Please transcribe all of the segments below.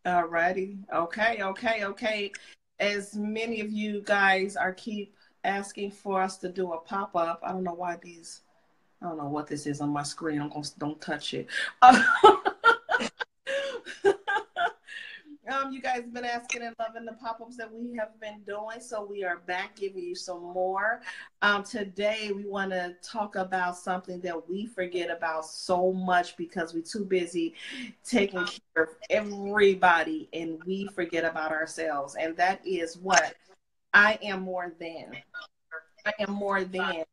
Alrighty. Okay, okay. As many of you guys are keep asking for us to do a pop-up. I don't know what this is on my screen. Don't touch it. You guys have been asking and loving the pop-ups that we have been doing, so we are back giving you some more. Today, we want to talk about something that we forget about so much because we're too busy taking care of everybody, and we forget about ourselves. And that is what I am more than. I am more than.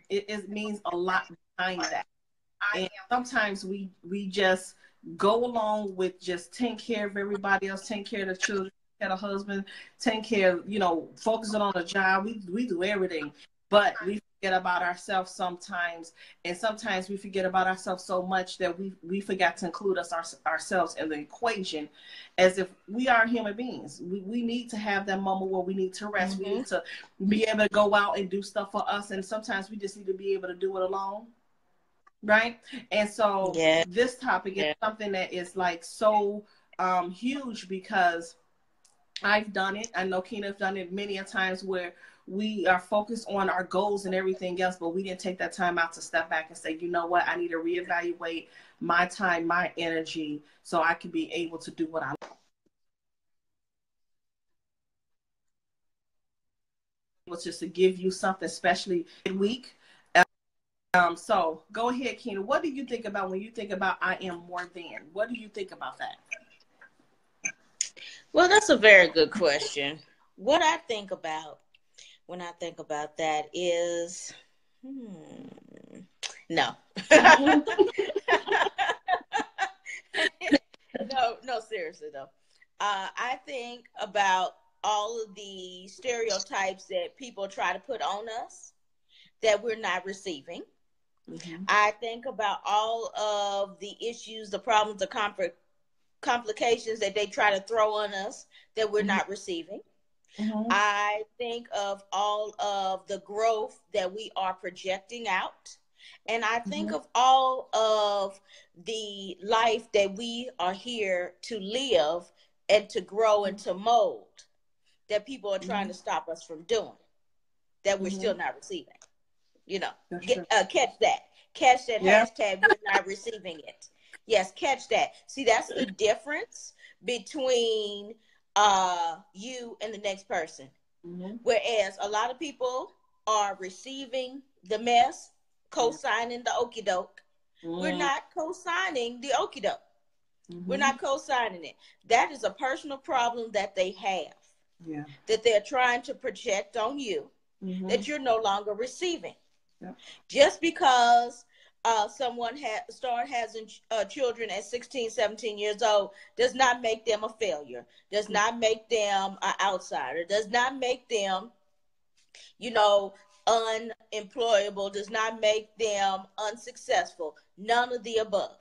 It means a lot behind that. And sometimes we just go along with just taking care of everybody else, taking care of the children, taking care of the husband, taking care of, focusing on the job. We do everything, but we forget about ourselves sometimes. And sometimes we forget about ourselves so much that we forgot to include ourselves in the equation, as if we are human beings. We need to have that moment where we need to rest. We need to be able to go out and do stuff for us. And sometimes we just need to be able to do it alone. Right. And so this topic is something that is like so huge, because I've done it. I know Kina's done it many a times where we are focused on our goals and everything else, but we didn't take that time out to step back and say, you know what, I need to reevaluate my time, my energy, so I can be able to do what I was, just to give you something, especially midweek. So go ahead, Kina. What do you think about when you think about I am more than? What do you think about that? Well, that's a very good question. What I think about when I think about that is, no. No, seriously though. I think about all of the stereotypes that people try to put on us that we're not receiving. I think about all of the issues, the problems, the complications that they try to throw on us that we're not receiving. I think of all of the growth that we are projecting out. And I think of all of the life that we are here to live and to grow and to mold, that people are trying to stop us from doing, that we're still not receiving. Catch that. Catch that hashtag, we're not receiving it. Yes, catch that. See, that's the difference between you and the next person. Whereas a lot of people are receiving the mess, co-signing the okie doke. We're not co-signing the okie doke. We're not co-signing it. That is a personal problem that they have, that they're trying to project on you, that you're no longer receiving. Just because someone started having children at 16, 17 years old does not make them a failure, does not make them an outsider, does not make them, unemployable, does not make them unsuccessful. None of the above.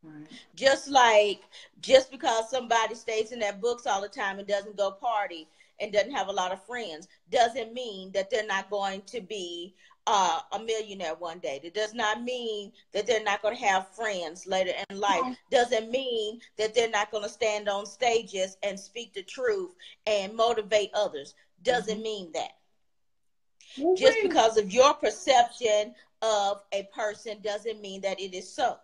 Right. Just because somebody stays in their books all the time and doesn't go party and doesn't have a lot of friends doesn't mean that they're not going to be a millionaire one day. That does not mean that they're not going to have friends later in life. Doesn't mean that they're not going to stand on stages and speak the truth and motivate others. Doesn't mean that. Just because of your perception of a person doesn't mean that it is so.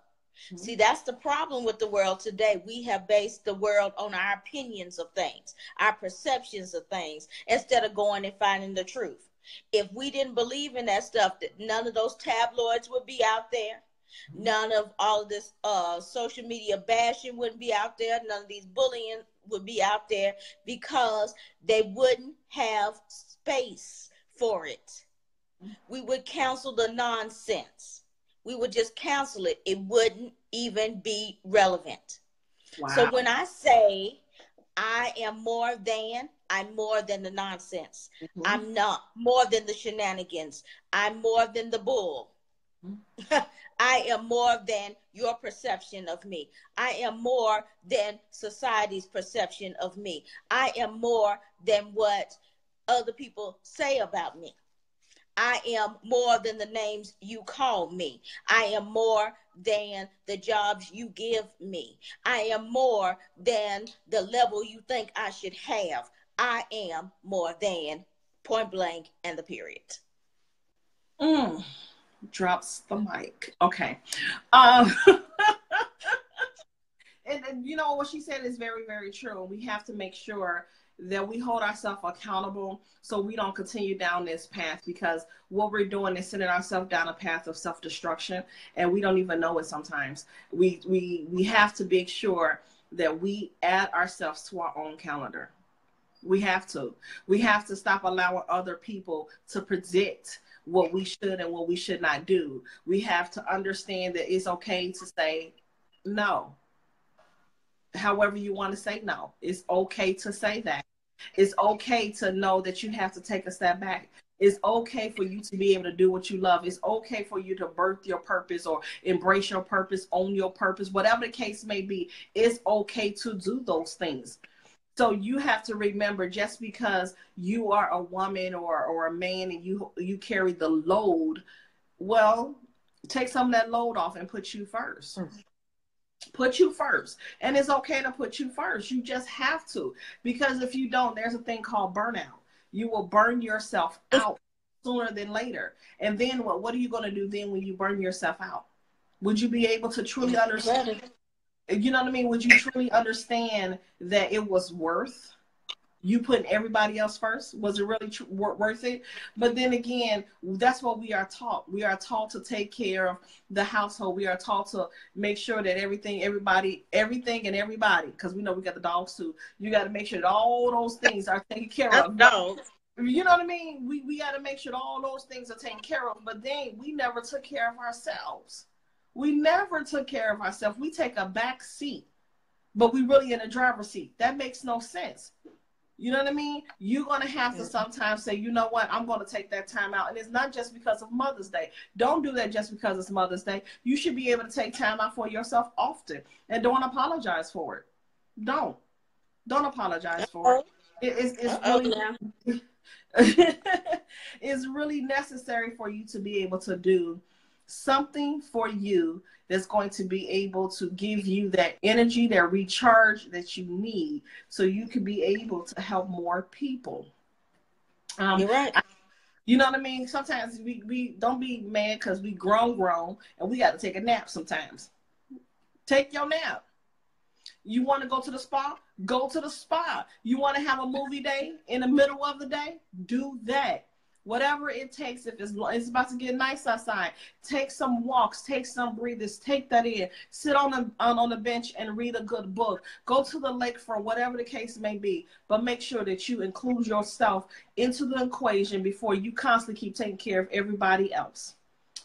See, that's the problem with the world today. We have based the world on our opinions of things, our perceptions of things, instead of going and finding the truth. If we didn't believe in that stuff, none of those tabloids would be out there. None of all of this social media bashing wouldn't be out there. None of these bullying would be out there, because they wouldn't have space for it. We would cancel the nonsense. We would just cancel it. It wouldn't even be relevant. Wow. So when I say I am more than, I'm more than the nonsense. I'm not more than the shenanigans. I'm more than the bull. I am more than your perception of me. I am more than society's perception of me. I am more than what other people say about me. I am more than the names you call me. I am more than the jobs you give me. I am more than the level you think I should have. I am more than point blank and the period. Drops the mic. Okay. Um, and you know what she said is very, very true. We have to make sure that we hold ourselves accountable so we don't continue down this path, because what we're doing is sending ourselves down a path of self-destruction, and we don't even know it sometimes. We have to make sure that we add ourselves to our own calendar. We have to. We have to stop allowing other people to predict what we should and what we should not do. We have to understand that it's okay to say no. However you want to say no. It's okay to say that. It's okay to know that you have to take a step back. It's okay for you to be able to do what you love. It's okay for you to birth your purpose or embrace your purpose, own your purpose, whatever the case may be. It's okay to do those things. So you have to remember, just because you are a woman or a man and you carry the load, well, take some of that load off and put you first. Put you first. And it's okay to put you first. You just have to. Because if you don't, there's a thing called burnout. You will burn yourself out sooner than later. And then what are you going to do then when you burn yourself out? Would you be able to truly understand? You know what I mean? Would you truly understand that it was worth you putting everybody else first? Was it really worth it? But then again, that's what we are taught. We are taught to take care of the household. We are taught to make sure that everything and everybody, because we know we got the dogs too. You got to make sure that all those things are taken care of. Dogs. You know what I mean? We got to make sure that all those things are taken care of. But then we never took care of ourselves. We never took care of ourselves. We take a back seat, but we really in the driver's seat. That makes no sense. You know what I mean? You're going to have to sometimes say, you know what, I'm going to take that time out. And it's not just because of Mother's Day. Don't do that just because it's Mother's Day. You should be able to take time out for yourself often, and don't apologize for it. Don't apologize for it. It's really necessary for you to be able to do something for you that's going to be able to give you that energy, that recharge that you need, so you can be able to help more people. You're right. You know what I mean? Sometimes we don't be mad because we grown, and we got to take a nap sometimes. Take your nap. You want to go to the spa? Go to the spa. You want to have a movie day in the middle of the day? Do that. Whatever it takes. If it's about to get nice outside, take some walks, take some breathers, take that in. Sit on the bench and read a good book. Go to the lake for whatever the case may be. But make sure that you include yourself into the equation before you constantly keep taking care of everybody else.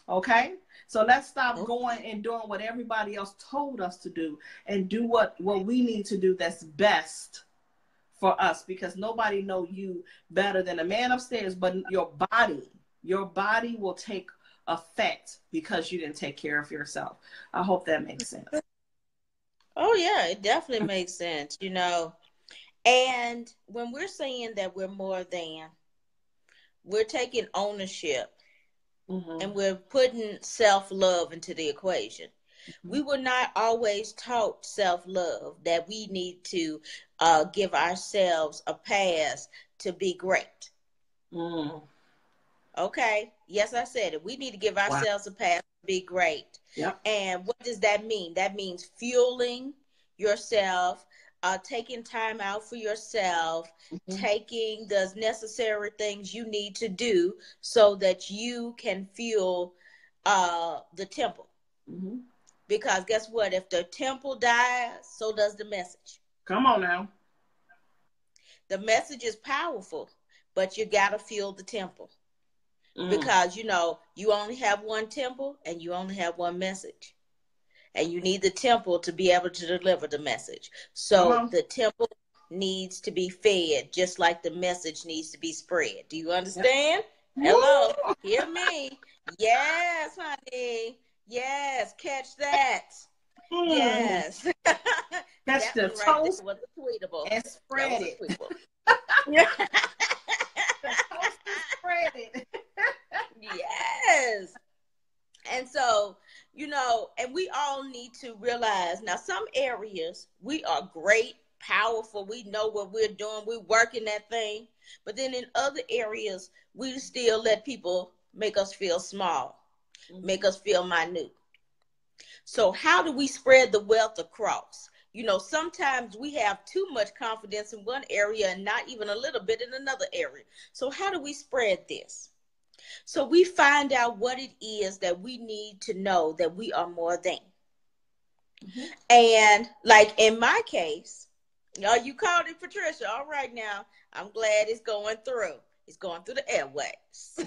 Okay? So let's stop going and doing what everybody else told us to do, and do what we need to do that's best for us, because nobody know you better than a man upstairs, but your body will take effect because you didn't take care of yourself. I hope that makes sense. Oh yeah, it definitely makes sense, you know. And when we're saying that we're more than, we're taking ownership, and we're putting self-love into the equation. We were not always taught self-love, that we need to give ourselves a pass to be great. Okay. Yes, I said it. We need to give ourselves a pass to be great. Yep. And what does that mean? That means fueling yourself, taking time out for yourself, taking the necessary things you need to do so that you can fuel the temple. Because guess what? If the temple dies, so does the message. Come on now. The message is powerful, but you got to fuel the temple. Because, you know, you only have one temple and you only have one message. And you need the temple to be able to deliver the message. So the temple needs to be fed, just like the message needs to be spread. Do you understand? Yep. Hello, hear me? Yes, honey. Yes, catch that. Yes. Catch the toast was a tweetable. And spread it. The toast and spread it. Yes. And so, and we all need to realize now some areas we are great, powerful, we know what we're doing, we're working that thing. But then in other areas, we still let people make us feel small, make us feel minute. So how do we spread the wealth across? Sometimes we have too much confidence in one area and not even a little bit in another area. So how do we spread this? So we find out what it is that we need to know that we are more than. Mm-hmm. And like in my case, you called it, Patricia. All right now, I'm glad it's going through. It's going through the airways.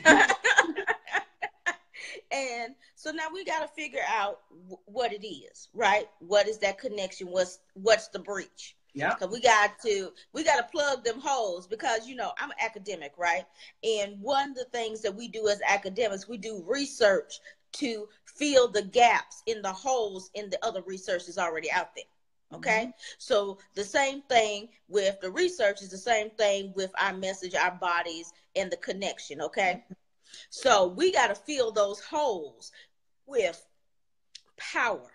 And so now we got to figure out what it is, right? What is that connection? What's the breach? Yeah. Because we got to plug them holes because, I'm an academic, right? And one of the things that we do as academics, we do research to fill the gaps in the holes in the other research that's already out there. Okay. Mm-hmm. So the same thing with the research is the same thing with our message, our bodies, and the connection. Okay. So we got to fill those holes with power.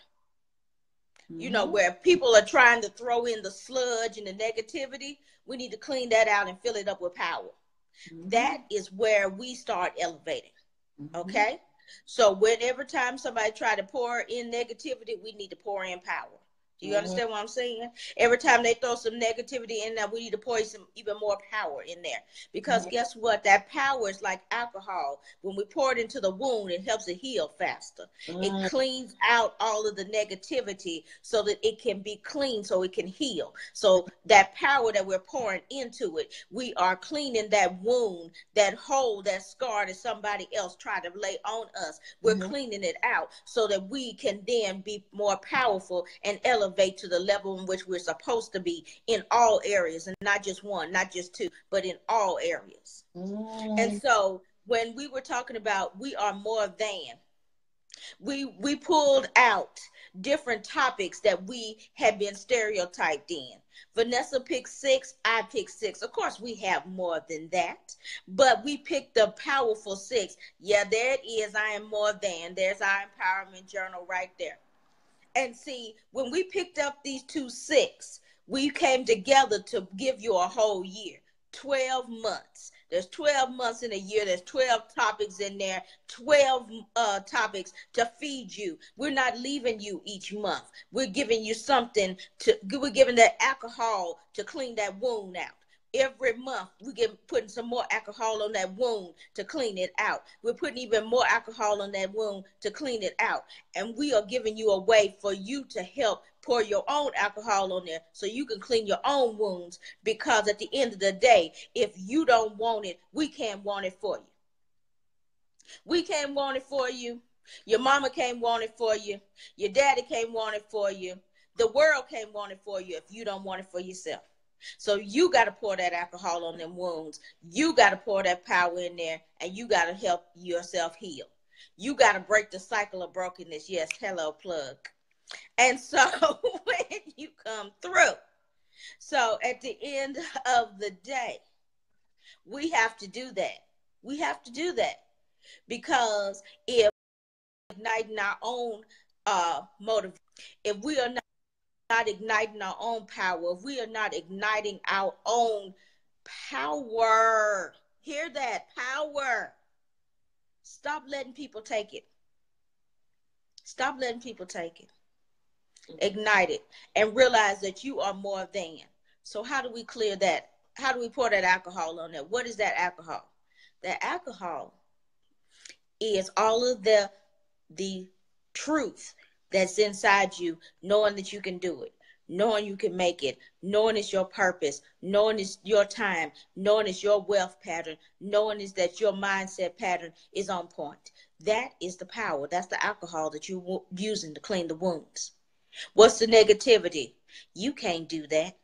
Mm-hmm. Where people are trying to throw in the sludge and the negativity, we need to clean that out and fill it up with power. Mm-hmm. That is where we start elevating. Mm-hmm. Okay. So whenever time somebody try to pour in negativity, we need to pour in power. Do you understand what I'm saying? Every time they throw some negativity in there, we need to pour some even more power in there. Because guess what? That power is like alcohol. When we pour it into the wound, it helps it heal faster. It cleans out all of the negativity so that it can be clean, so it can heal. So that power that we're pouring into it, we are cleaning that wound, that hole, that scar that somebody else tried to lay on us. We're cleaning it out so that we can then be more powerful and elevate to the level in which we're supposed to be in all areas, and not just one, not just two, but in all areas. And so when we were talking about we are more than, we pulled out different topics that we had been stereotyped in. Vanessa picked 6, I picked 6. Of course, we have more than that, but we picked the powerful 6. Yeah, there it is. I am more than. There's our empowerment journal right there. And see, when we picked up these 2 6, we came together to give you a whole year, 12 months. There's 12 months in a year. There's 12 topics in there, 12 topics to feed you. We're not leaving you each month. We're giving you something we're giving that alcohol to clean that wound out. Every month, putting some more alcohol on that wound to clean it out. We're putting even more alcohol on that wound to clean it out. And we are giving you a way for you to help pour your own alcohol on there so you can clean your own wounds. Because at the end of the day, if you don't want it, we can't want it for you. We can't want it for you. Your mama can't want it for you. Your daddy can't want it for you. The world can't want it for you if you don't want it for yourself. So you got to pour that alcohol on them wounds. You got to pour that power in there, and you got to help yourself heal. You got to break the cycle of brokenness. Yes, hello, plug. And so when you come through, so at the end of the day, we have to do that. We have to do that because if igniting our own motivation, if we are not igniting our own power, if we are not igniting our own power, hear that, power, stop letting people take it. Stop letting people take it. Ignite it and realize that you are more than. So how do we clear that? How do we pour that alcohol on there? What is that alcohol? That alcohol is all of the truth that's inside you, knowing that you can do it, knowing you can make it, knowing it's your purpose, knowing it's your time, knowing it's your wealth pattern, knowing is that your mindset pattern is on point. That is the power. That's the alcohol that you're using to clean the wounds. What's the negativity? You can't do that.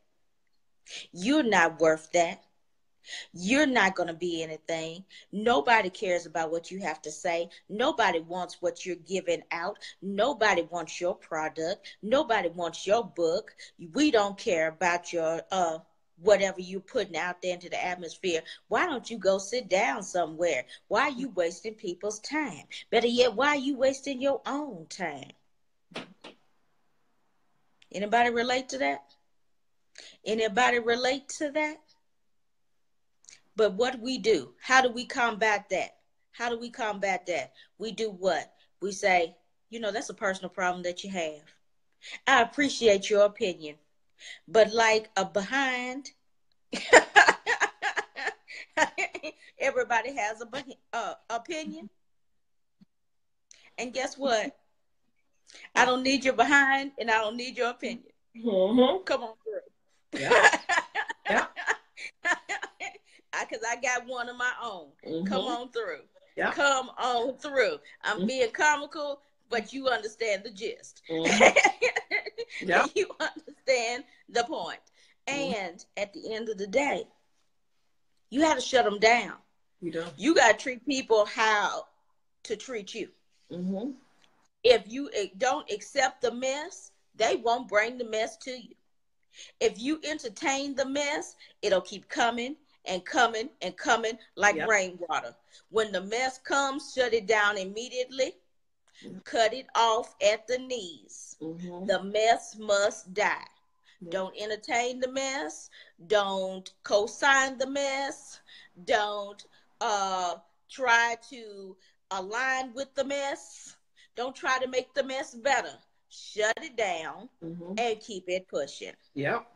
You're not worth that. You're not going to be anything. Nobody cares about what you have to say. Nobody wants what you're giving out. Nobody wants your product. Nobody wants your book. We don't care about your whatever you're putting out there into the atmosphere. Why don't you go sit down somewhere? Why are you wasting people's time? Better yet, why are you wasting your own time? Anybody relate to that? Anybody relate to that? But what we do, how do we combat that? How do we combat that? We do what? We say, that's a personal problem that you have. I appreciate your opinion. But like a behind, everybody has a opinion. And guess what? I don't need your behind, and I don't need your opinion. Mm-hmm. Come on through. Yeah. Yeah. Because I got one of my own. Mm-hmm. Come on through. Yeah. Come on through. I'm being comical, but you understand the gist. Mm-hmm. Yeah. You understand the point. And at the end of the day, you have to shut them down. You do. You got to treat people how to treat you. Mm-hmm. If you don't accept the mess, they won't bring the mess to you. If you entertain the mess, it'll keep coming and coming and coming like rainwater. When the mess comes, shut it down immediately. Cut it off at the knees. Mm-hmm. The mess must die. Yeah. Don't entertain the mess. Don't co-sign the mess. Don't try to align with the mess. Don't try to make the mess better. Shut it down and keep it pushing. Yep.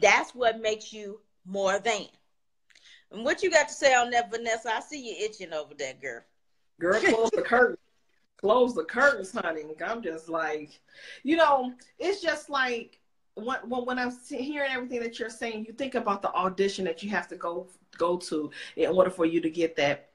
That's what makes you more than. And what you got to say on that, Vanessa? I see you itching over there, girl. Girl, close the curtain. Close the curtains, honey. I'm just like, it's just like when I'm hearing everything that you're saying, you think about the audition that you have to go to in order for you to get that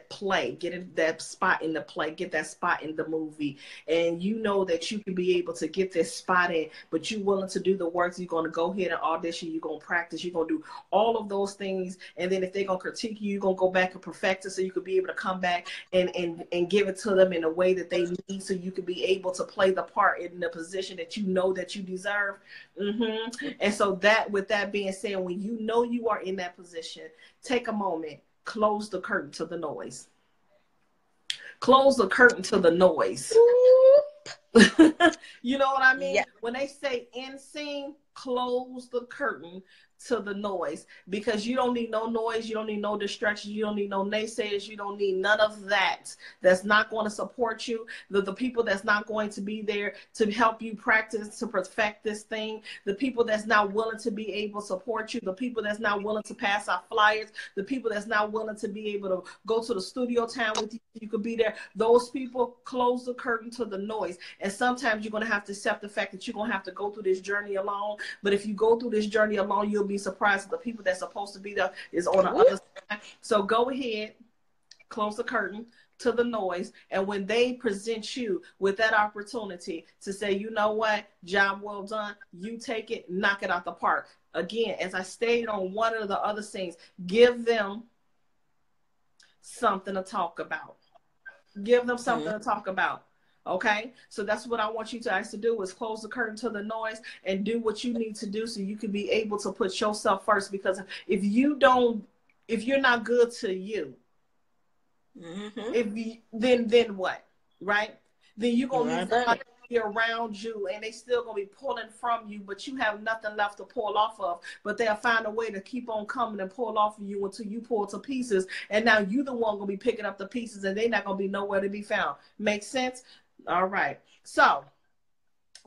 play, get that spot in the play, get that spot in the movie. And you know that you can be able to get this spot in, but you're willing to do the work. So you're going to go ahead and audition. You're going to practice. You're going to do all of those things. And then if they're going to critique you, you're going to go back and perfect it so you could be able to come back and give it to them in a way that they need so you can be able to play the part in the position that you know that you deserve. Mm-hmm. And so with that being said, when you know you are in that position, take a moment. Close the curtain to the noise. Close the curtain to the noise. You know what I mean? Yeah. When they say end scene, close the curtain to the noise, because you don't need no noise. You don't need no distractions. You don't need no naysayers. You don't need none of that. That's not going to support you. The people that's not going to be there to help you practice, to perfect this thing. The people that's not willing to be able to support you. The people that's not willing to pass out flyers. The people that's not willing to be able to go to the studio time with you. You could be there. Those people, close the curtain to the noise. And sometimes you're going to have to accept the fact that you're going to have to go through this journey alone. But if you go through this journey alone, you'll be surprised that the people that's supposed to be there is on the other side. So go ahead, close the curtain to the noise. And when they present you with that opportunity to say, you know what, job well done, you take it, knock it out the park. Again, as I stated on one of the other things, give them something to talk about. Give them something to talk about. Okay, so that's what I want you guys to do, is close the curtain to the noise and do what you need to do so you can be able to put yourself first. Because if you're not good to you, then what, right? Then you're gonna need somebody to be around you, and they still gonna be pulling from you, but you have nothing left to pull off of. But they'll find a way to keep on coming and pull off of you until you pull to pieces, and now you the one gonna be picking up the pieces, and they're not gonna be nowhere to be found. Make sense? All right. So,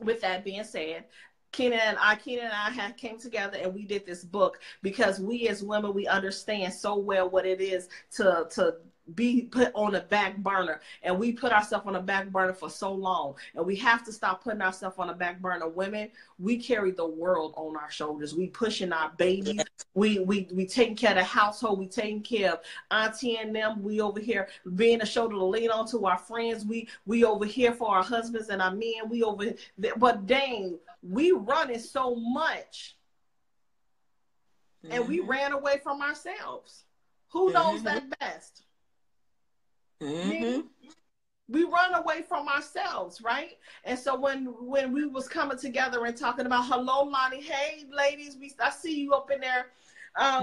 with that being said, Aikyna and I came together and we did this book because we as women, we understand so well what it is to be put on a back burner, and we put ourselves on a back burner for so long, and we have to stop putting ourselves on a back burner. Women, we carry the world on our shoulders. We pushing our babies. We taking care of the household. We taking care of auntie and them. We over here being a shoulder to lean on to our friends. We over here for our husbands and our men. We over there. But dang, we running so much, and we ran away from ourselves. Who knows that best? Me? We run away from ourselves, right? And so when we was coming together and talking about, hello, Lonnie, hey, ladies, I see you up in there.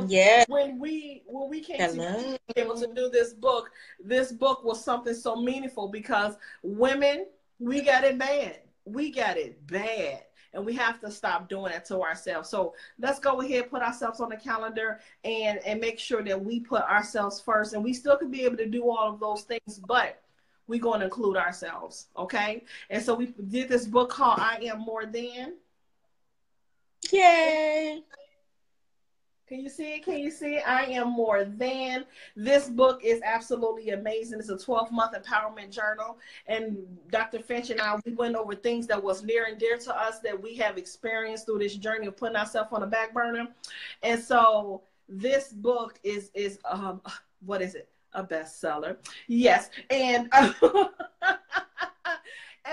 Yeah. When we came to Hello. be able to do this book was something so meaningful because women, we got it bad. We got it bad. And we have to stop doing that to ourselves. So let's go ahead, put ourselves on the calendar and make sure that we put ourselves first. And we still could be able to do all of those things, but we're going to include ourselves. Okay. And so we did this book called I Am More Than. Yay. Can you see it? Can you see it? I Am More Than. This book is absolutely amazing. It's a 12-month empowerment journal. And Dr. Finch and I, we went over things that was near and dear to us that we have experienced through this journey of putting ourselves on the back burner. And so this book is what is it? A bestseller. Yes. And and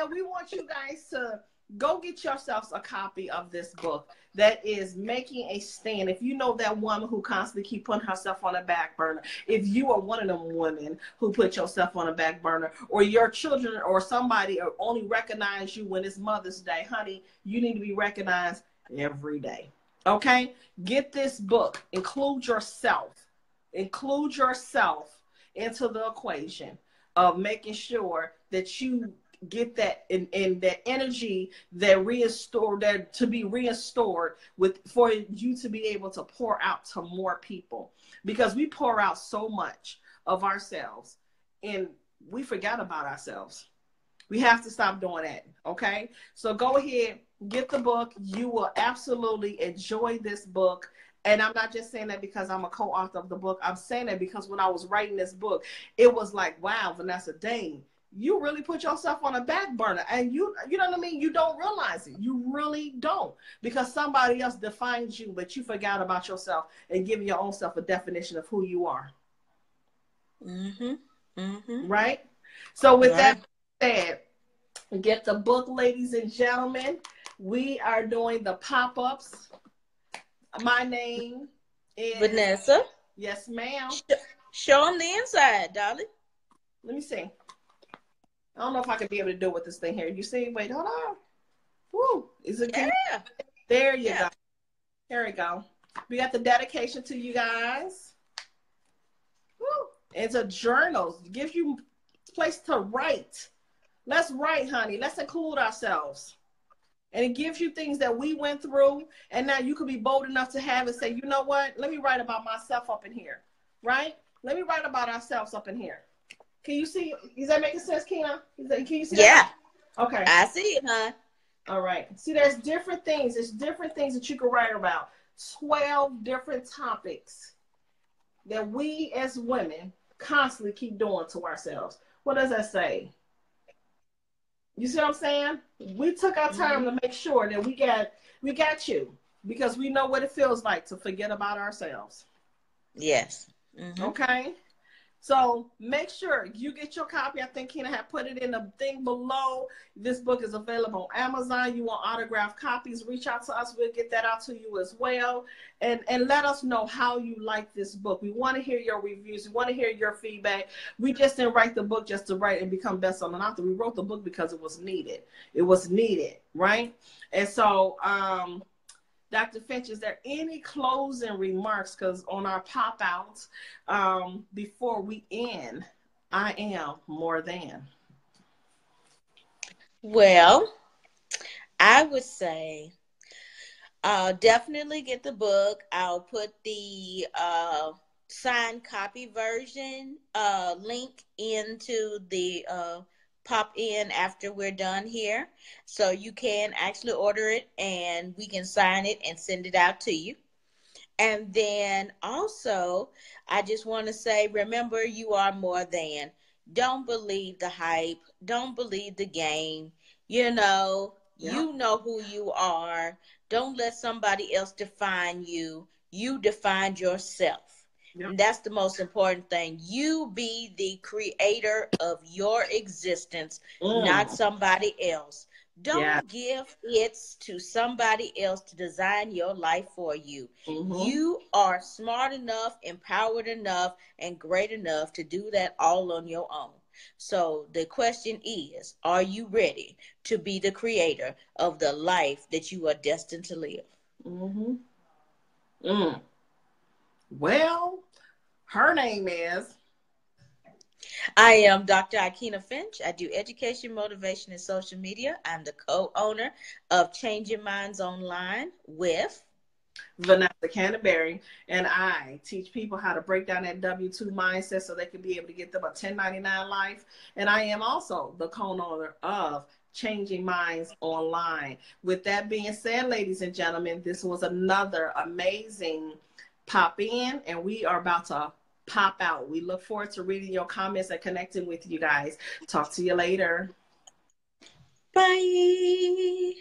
we want you guys to go get yourselves a copy of this book that is making a stand. If you know that woman who constantly keep putting herself on the back burner, if you are one of them women who put yourself on the back burner, or your children or somebody only recognize you when it's Mother's Day, honey, you need to be recognized every day. Okay? Get this book. Include yourself. Include yourself into the equation of making sure that you get that and that energy that restored, that to be restored with, for you to be able to pour out to more people, because we pour out so much of ourselves and we forgot about ourselves. We have to stop doing that. Okay, so go ahead, get the book. You will absolutely enjoy this book. And I'm not just saying that because I'm a co-author of the book. I'm saying that because when I was writing this book, it was like, wow, Vanessa, dang, you really put yourself on a back burner. And you know what I mean? You don't realize it. You really don't. Because somebody else defines you, but you forgot about yourself and giving your own self a definition of who you are. Mm-hmm. Mm-hmm. Right? So with that said, get the book, ladies and gentlemen. We are doing the pop-ups. My name is Vanessa. Yes, ma'am. Show them the inside, darling. Let me see. I don't know if I can be able to do it with this thing here. You see? Wait, hold on. Woo. Is it? Yeah. There you go. There we go. We got the dedication to you guys. Woo. It's a journal. It gives you a place to write. Let's write, honey. Let's include ourselves. And it gives you things that we went through. And now you can be bold enough to have it say, you know what? Let me write about myself up in here. Right? Let me write about ourselves up in here. Can you see? Is that making sense, Kina? Can you see that? Yeah. Okay. I see it, huh? All right. See, there's different things. There's different things that you can write about. 12 different topics that we as women constantly keep doing to ourselves. What does that say? You see what I'm saying? We took our time to make sure that we got you, because we know what it feels like to forget about ourselves. Yes. Okay. So make sure you get your copy. I think Kina had put it in the thing below. This book is available on Amazon. You want autographed copies, reach out to us. We'll get that out to you as well. And let us know how you like this book. We want to hear your reviews. We want to hear your feedback. We just didn't write the book just to write and become best-selling author. We wrote the book because it was needed. It was needed, right? And so, Dr. Finch, is there any closing remarks? Because on our pop-outs, before we end, I am more than. Well, I would say definitely get the book. I'll put the signed copy version link into the pop in after we're done here, so you can actually order it and we can sign it and send it out to you. And then also, I just want to say, remember, you are more than. Don't believe the hype. Don't believe the game. You know who you are. Don't let somebody else define you. You define yourself. Yep. And that's the most important thing. You be the creator of your existence, not somebody else. Don't give it to somebody else to design your life for you. You are smart enough, empowered enough, and great enough to do that all on your own. So the question is, are you ready to be the creator of the life that you are destined to live? Mm-hmm. Mm. Well, her name is. I am Dr. Aikyna Finch. I do education, motivation, and social media. I'm the co-owner of Changing Minds Online with Vanessa Canteberry, and I teach people how to break down that W-2 mindset so they can be able to get them a 1099 life. And I am also the co-owner of Changing Minds Online. With that being said, ladies and gentlemen, this was another amazing pop in, and we are about to pop out. We look forward to reading your comments and connecting with you guys. Talk to you later. Bye.